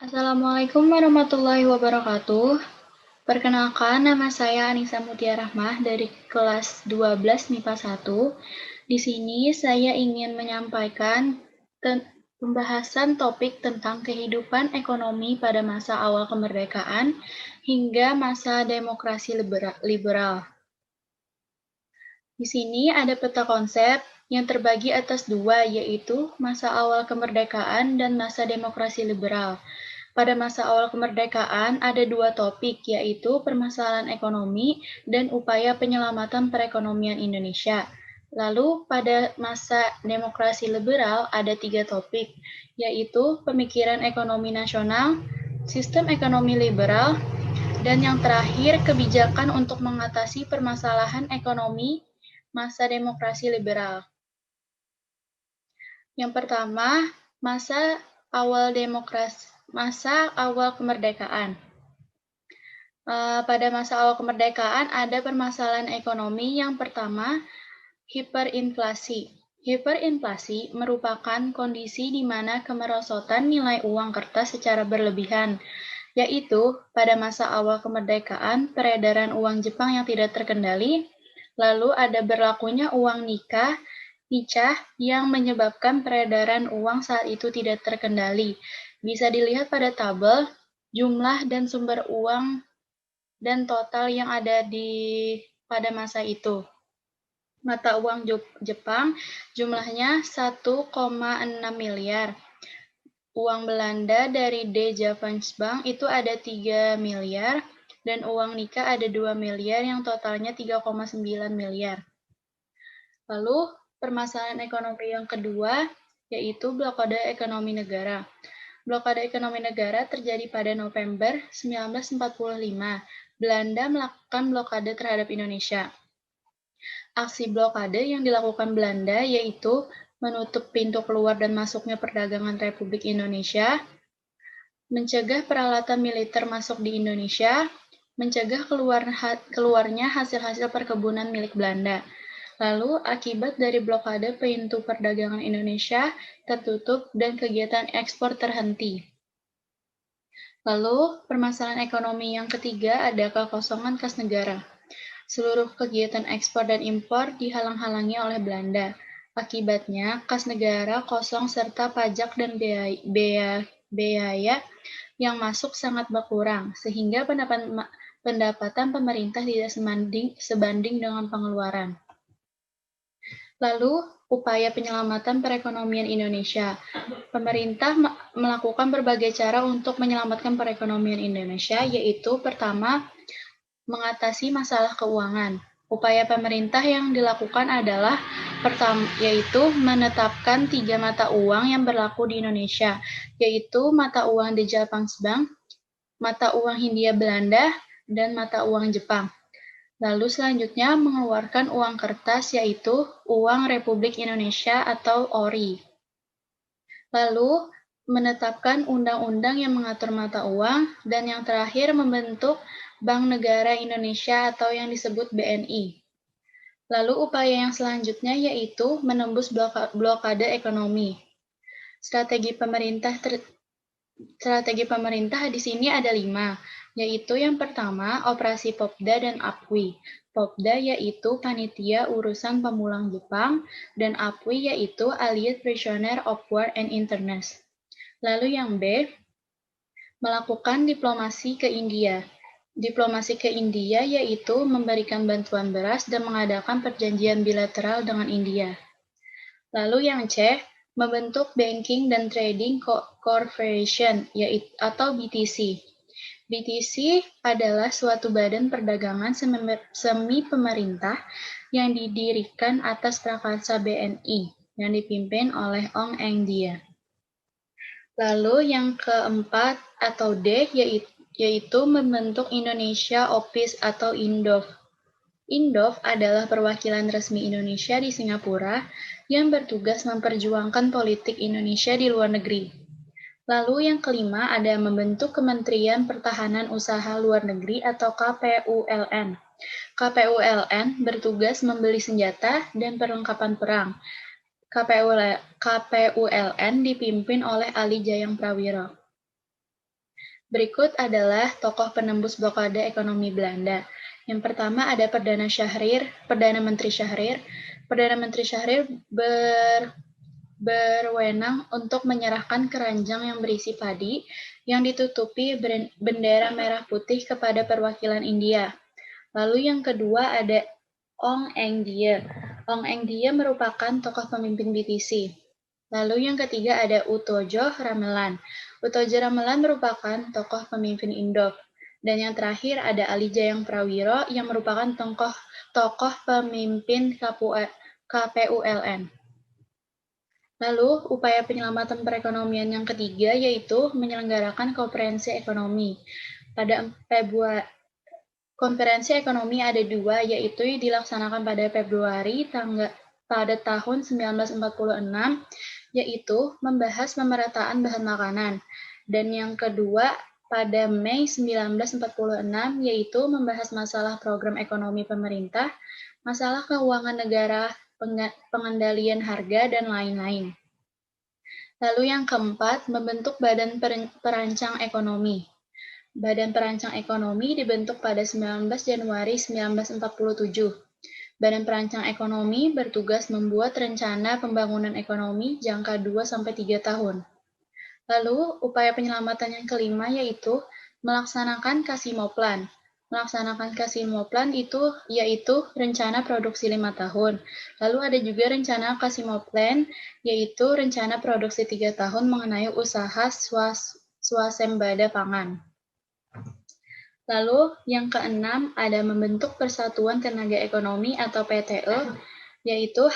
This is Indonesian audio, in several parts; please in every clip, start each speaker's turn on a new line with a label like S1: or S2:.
S1: Assalamualaikum warahmatullahi wabarakatuh. Perkenalkan, nama saya Anissa Mutia Rahmah dari kelas 12 MIPA 1. Di sini saya ingin menyampaikan pembahasan topik tentang kehidupan ekonomi pada masa awal kemerdekaan hingga masa demokrasi liberal. Di sini ada peta konsep yang terbagi atas dua, yaitu masa awal kemerdekaan dan masa demokrasi liberal. Pada masa awal kemerdekaan ada dua topik, yaitu permasalahan ekonomi dan upaya penyelamatan perekonomian Indonesia. Lalu pada masa demokrasi liberal ada tiga topik, yaitu pemikiran ekonomi nasional, sistem ekonomi liberal, dan yang terakhir kebijakan untuk mengatasi permasalahan ekonomi masa demokrasi liberal. Yang pertama, masa awal kemerdekaan. Pada masa awal kemerdekaan ada permasalahan ekonomi. Yang pertama, hiperinflasi. Hiperinflasi merupakan kondisi di mana kemerosotan nilai uang kertas secara berlebihan, yaitu pada masa awal kemerdekaan peredaran uang Jepang yang tidak terkendali, lalu ada berlakunya uang nicah yang menyebabkan peredaran uang saat itu tidak terkendali. Bisa dilihat pada tabel jumlah dan sumber uang dan total yang ada pada masa itu. Mata uang Jepang jumlahnya 1,6 miliar. Uang Belanda dari D. Javans Bank itu ada 3 miliar, dan uang nika ada 2 miliar yang totalnya 3,9 miliar. Lalu, permasalahan ekonomi yang kedua, yaitu blokade ekonomi negara. Blokade ekonomi negara terjadi pada November 1945. Belanda melakukan blokade terhadap Indonesia. Aksi blokade yang dilakukan Belanda yaitu menutup pintu keluar dan masuknya perdagangan Republik Indonesia, mencegah peralatan militer masuk di Indonesia, mencegah keluarnya hasil-hasil perkebunan milik Belanda. Lalu, akibat dari blokade pintu perdagangan Indonesia tertutup dan kegiatan ekspor terhenti. Lalu, permasalahan ekonomi yang ketiga ada kekosongan kas negara. Seluruh kegiatan ekspor dan impor dihalang-halangi oleh Belanda. Akibatnya, kas negara kosong serta pajak dan biaya yang masuk sangat berkurang, sehingga pendapatan pemerintah tidak sebanding dengan pengeluaran. Lalu, upaya penyelamatan perekonomian Indonesia. Pemerintah melakukan berbagai cara untuk menyelamatkan perekonomian Indonesia, yaitu pertama, mengatasi masalah keuangan. Upaya pemerintah yang dilakukan adalah yaitu menetapkan 3 mata uang yang berlaku di Indonesia, yaitu mata uang di Japang, mata uang Hindia Belanda, dan mata uang Jepang. Lalu selanjutnya mengeluarkan uang kertas, yaitu uang Republik Indonesia atau ORI. Lalu menetapkan undang-undang yang mengatur mata uang, dan yang terakhir membentuk Bank Negara Indonesia atau yang disebut BNI. Lalu upaya yang selanjutnya yaitu menembus blokade ekonomi. Strategi pemerintah di sini ada 5, yaitu yang pertama operasi Popda dan APWI. Popda yaitu Panitia Urusan Pemulang Jepang, dan APWI yaitu Allied Prisoner of War and Internes. Lalu yang B, melakukan diplomasi ke India. Diplomasi ke India yaitu memberikan bantuan beras dan mengadakan perjanjian bilateral dengan India. Lalu yang C, membentuk Banking dan Trading Corporation atau BTC. BTC adalah suatu badan perdagangan semi pemerintah yang didirikan atas prakarsa BNI yang dipimpin oleh Ong Eng Dia. Lalu yang keempat atau D yaitu membentuk Indonesia Office atau INDOF. INDOF adalah perwakilan resmi Indonesia di Singapura yang bertugas memperjuangkan politik Indonesia di luar negeri. Lalu yang kelima ada membentuk Kementerian Pertahanan Usaha Luar Negeri atau KPULN. KPULN bertugas membeli senjata dan perlengkapan perang. KPULN dipimpin oleh Ali Jayang Prawiro. Berikut adalah tokoh penembus blokade ekonomi Belanda. Yang pertama ada Perdana Menteri Syahrir. Perdana Menteri Syahrir berwenang untuk menyerahkan keranjang yang berisi padi yang ditutupi bendera merah putih kepada perwakilan India. Lalu yang kedua ada Ong Eng Die. Ong Eng Die merupakan tokoh pemimpin BTC. Lalu yang ketiga ada Utojo Ramelan. Utojo Ramelan merupakan tokoh pemimpin Indok. Dan yang terakhir ada Ali Jayang Prawiro yang merupakan tokoh pemimpin KPULN. Lalu, upaya penyelamatan perekonomian yang ketiga yaitu menyelenggarakan konferensi ekonomi. Pada konferensi ekonomi ada dua, yaitu dilaksanakan pada Februari pada tahun 1946, yaitu membahas pemerataan bahan makanan. Dan yang kedua pada Mei 1946, yaitu membahas masalah program ekonomi pemerintah, masalah keuangan negara, pengendalian harga, dan lain-lain. Lalu yang keempat, membentuk Badan Perancang Ekonomi. Badan Perancang Ekonomi dibentuk pada 19 Januari 1947. Badan Perancang Ekonomi bertugas membuat rencana pembangunan ekonomi jangka 2-3 tahun. Lalu, upaya penyelamatan yang kelima yaitu melaksanakan Kasino Plan. Melaksanakan Kasino Plan itu yaitu rencana produksi 5 tahun. Lalu ada juga rencana Kasino Plan yaitu rencana produksi 3 tahun mengenai usaha swasembada pangan. Lalu yang keenam ada membentuk Persatuan Tenaga Ekonomi atau PTE, yaitu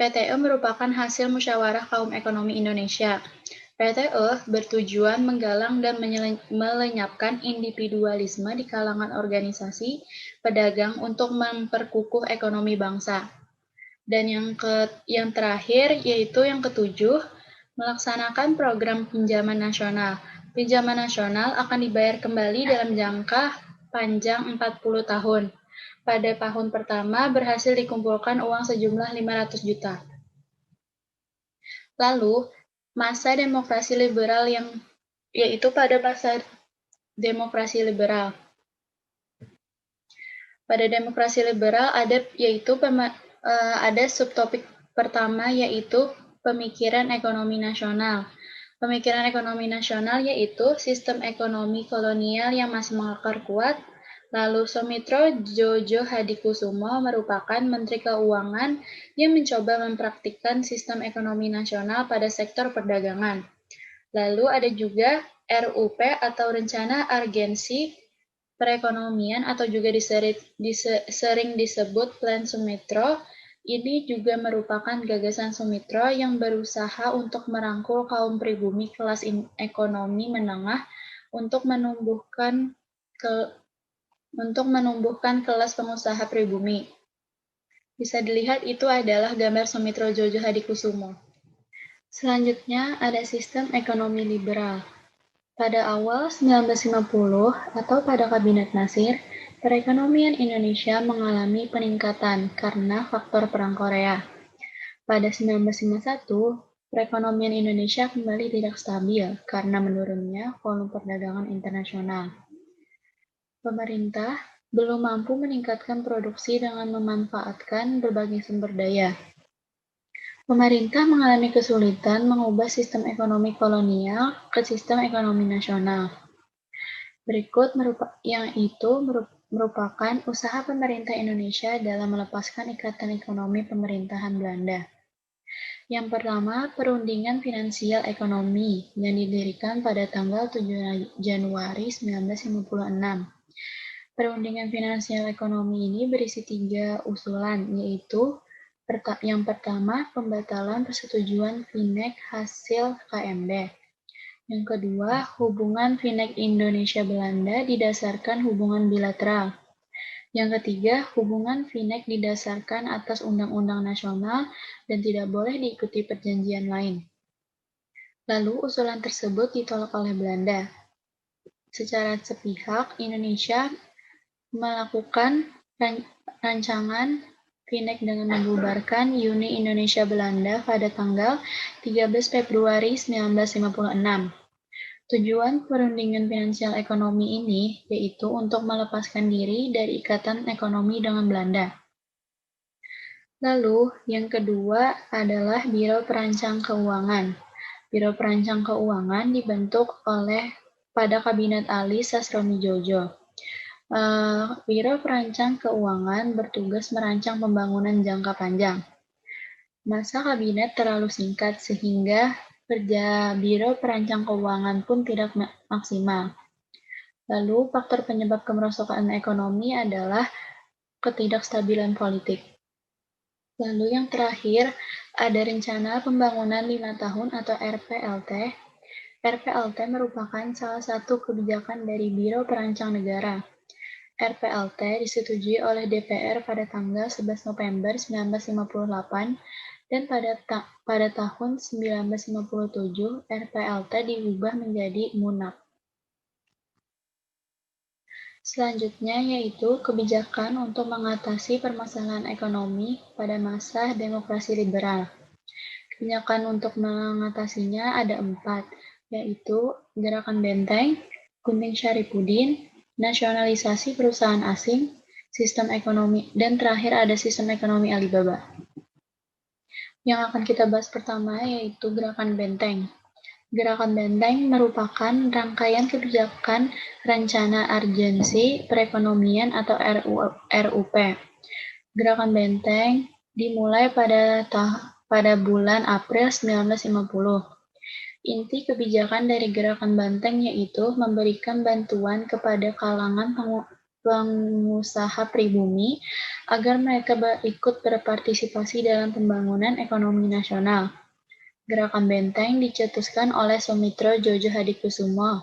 S1: PTE merupakan hasil musyawarah kaum ekonomi Indonesia. PTE bertujuan menggalang dan melenyapkan individualisme di kalangan organisasi pedagang untuk memperkukuh ekonomi bangsa. Dan yang terakhir yaitu yang ketujuh, melaksanakan program pinjaman nasional. Pinjaman nasional akan dibayar kembali dalam jangka panjang 40 tahun. Pada tahun pertama berhasil dikumpulkan uang sejumlah 500 juta. Lalu, masa demokrasi liberal yaitu pada masa demokrasi liberal. Pada demokrasi liberal ada subtopik pertama yaitu pemikiran ekonomi nasional. Pemikiran ekonomi nasional yaitu sistem ekonomi kolonial yang masih mengakar kuat. Lalu Soemitro Djojo Hadikusumo merupakan Menteri Keuangan yang mencoba mempraktikkan sistem ekonomi nasional pada sektor perdagangan. Lalu ada juga RUP atau Rencana Urgensi Perekonomian atau juga sering disebut Plan Sumitro. Ini juga merupakan gagasan Sumitro yang berusaha untuk merangkul kaum pribumi kelas ekonomi menengah untuk menumbuhkan kelas pengusaha pribumi. Bisa dilihat itu adalah gambar Sumitro Djojo Hadikusumo. Selanjutnya ada sistem ekonomi liberal. Pada awal 1950 atau pada Kabinet Nasir, perekonomian Indonesia mengalami peningkatan karena faktor Perang Korea. Pada 1951, perekonomian Indonesia kembali tidak stabil karena menurunnya volume perdagangan internasional. Pemerintah belum mampu meningkatkan produksi dengan memanfaatkan berbagai sumber daya. Pemerintah mengalami kesulitan mengubah sistem ekonomi kolonial ke sistem ekonomi nasional. Berikut merupakan usaha pemerintah Indonesia dalam melepaskan ikatan ekonomi pemerintahan Belanda. Yang pertama, Perundingan Finansial Ekonomi yang didirikan pada tanggal 7 Januari 1956. Perundingan Finansial Ekonomi ini berisi 3 usulan, yaitu yang pertama, pembatalan persetujuan FINEK hasil KMB. Yang kedua, hubungan FINEK Indonesia-Belanda didasarkan hubungan bilateral. Yang ketiga, hubungan FINEK didasarkan atas undang-undang nasional dan tidak boleh diikuti perjanjian lain. Lalu, usulan tersebut ditolak oleh Belanda. Secara sepihak, Indonesia melakukan rancangan FINEK dengan membubarkan Uni Indonesia Belanda pada tanggal 13 Februari 1956. Tujuan perundingan finansial ekonomi ini yaitu untuk melepaskan diri dari ikatan ekonomi dengan Belanda. Lalu, yang kedua adalah Biro Perancang Keuangan. Biro Perancang Keuangan dibentuk pada Kabinet Ali Sastroamidjojo. Biro Perancang Keuangan bertugas merancang pembangunan jangka panjang. Masa kabinet terlalu singkat sehingga kerja Biro Perancang Keuangan pun tidak maksimal. Lalu, faktor penyebab kemerosotan ekonomi adalah ketidakstabilan politik. Lalu yang terakhir, ada Rencana Pembangunan 5 Tahun atau RPLT. RPLT merupakan salah satu kebijakan dari Biro Perancang Negara. RPLT disetujui oleh DPR pada tanggal 11 November 1958 dan pada tahun 1957 RPLT diubah menjadi MUNAP. Selanjutnya yaitu kebijakan untuk mengatasi permasalahan ekonomi pada masa demokrasi liberal. Kebijakan untuk mengatasinya ada 4, yaitu Gerakan Benteng, Gunting Syarifudin, nasionalisasi perusahaan asing, sistem ekonomi, dan terakhir ada sistem ekonomi Alibaba. Yang akan kita bahas pertama yaitu Gerakan Benteng. Gerakan Benteng merupakan rangkaian kebijakan Rencana Urgensi Perekonomian atau RUP. Gerakan Benteng dimulai pada bulan April 1950. Inti kebijakan dari Gerakan Benteng yaitu memberikan bantuan kepada kalangan pengusaha pribumi agar mereka ikut berpartisipasi dalam pembangunan ekonomi nasional. Gerakan Benteng dicetuskan oleh Soemitro Djojo Hadikusumo.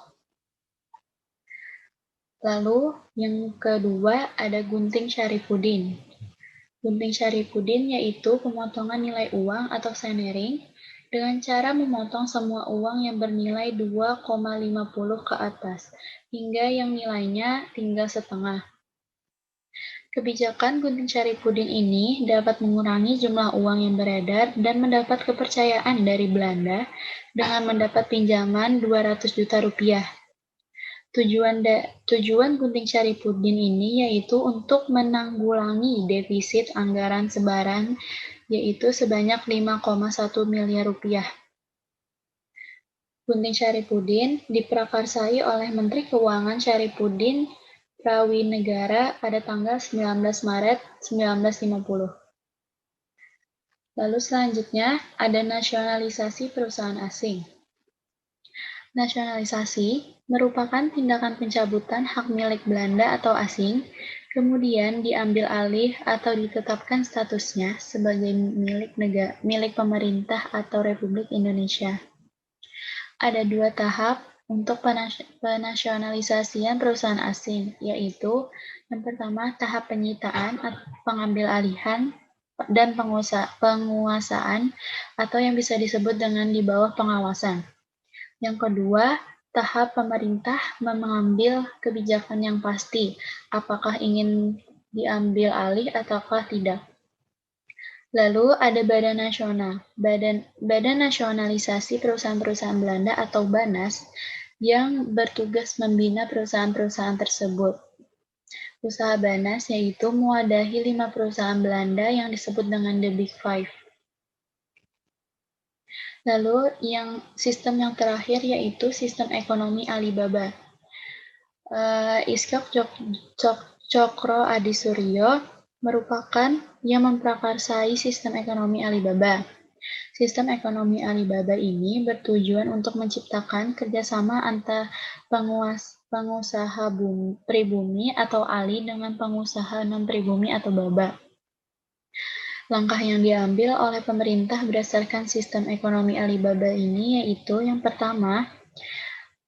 S1: Lalu yang kedua ada Gunting Syarifudin. Gunting Syarifudin yaitu pemotongan nilai uang atau senering dengan cara memotong semua uang yang bernilai 2,50 ke atas hingga yang nilainya tinggal setengah. Kebijakan Gunting Syarifudin ini dapat mengurangi jumlah uang yang beredar dan mendapat kepercayaan dari Belanda dengan mendapat pinjaman 200 juta rupiah. Tujuan Gunting Syarifudin ini yaitu untuk menanggulangi defisit anggaran sebaran yaitu sebanyak 5,1 miliar rupiah. Gunting Syarifudin diprakarsai oleh Menteri Keuangan Syarifudin Prawinegara pada tanggal 19 Maret 1950. Lalu selanjutnya ada nasionalisasi perusahaan asing. Nasionalisasi merupakan tindakan pencabutan hak milik Belanda atau asing, kemudian diambil alih atau ditetapkan statusnya sebagai milik pemerintah atau Republik Indonesia. Ada 2 tahap untuk penasionalisasian perusahaan asing, yaitu yang pertama tahap penyitaan, pengambil alihan, dan penguasaan atau yang bisa disebut dengan di bawah pengawasan. Yang kedua, tahap pemerintah mengambil kebijakan yang pasti, apakah ingin diambil alih ataukah tidak. Lalu ada Badan Nasional, Badan Nasionalisasi Perusahaan-Perusahaan Belanda atau BANAS yang bertugas membina perusahaan-perusahaan tersebut. Usaha BANAS yaitu mewadahi 5 perusahaan Belanda yang disebut dengan The Big Five. Lalu sistem yang terakhir yaitu sistem ekonomi Alibaba. Iskyok Cokro Adisuryo merupakan yang memprakarsai sistem ekonomi Alibaba. Sistem ekonomi Alibaba ini bertujuan untuk menciptakan kerjasama antara pengusaha pribumi atau Ali dengan pengusaha non-pribumi atau Baba. Langkah yang diambil oleh pemerintah berdasarkan sistem ekonomi Alibaba ini yaitu yang pertama,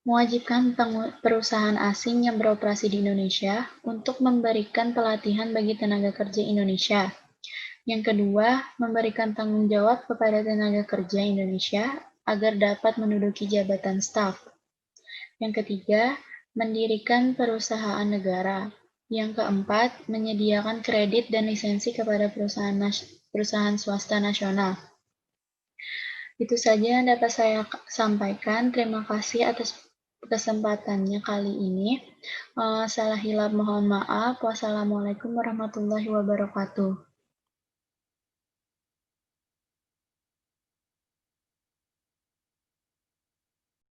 S1: mewajibkan perusahaan asing yang beroperasi di Indonesia untuk memberikan pelatihan bagi tenaga kerja Indonesia. Yang kedua, memberikan tanggung jawab kepada tenaga kerja Indonesia agar dapat menduduki jabatan staf. Yang ketiga, mendirikan perusahaan negara. Yang keempat, menyediakan kredit dan lisensi kepada perusahaan swasta nasional. Itu saja yang dapat saya sampaikan. Terima kasih atas kesempatannya kali ini. Salah hilap mohon maaf. Wassalamualaikum warahmatullahi wabarakatuh.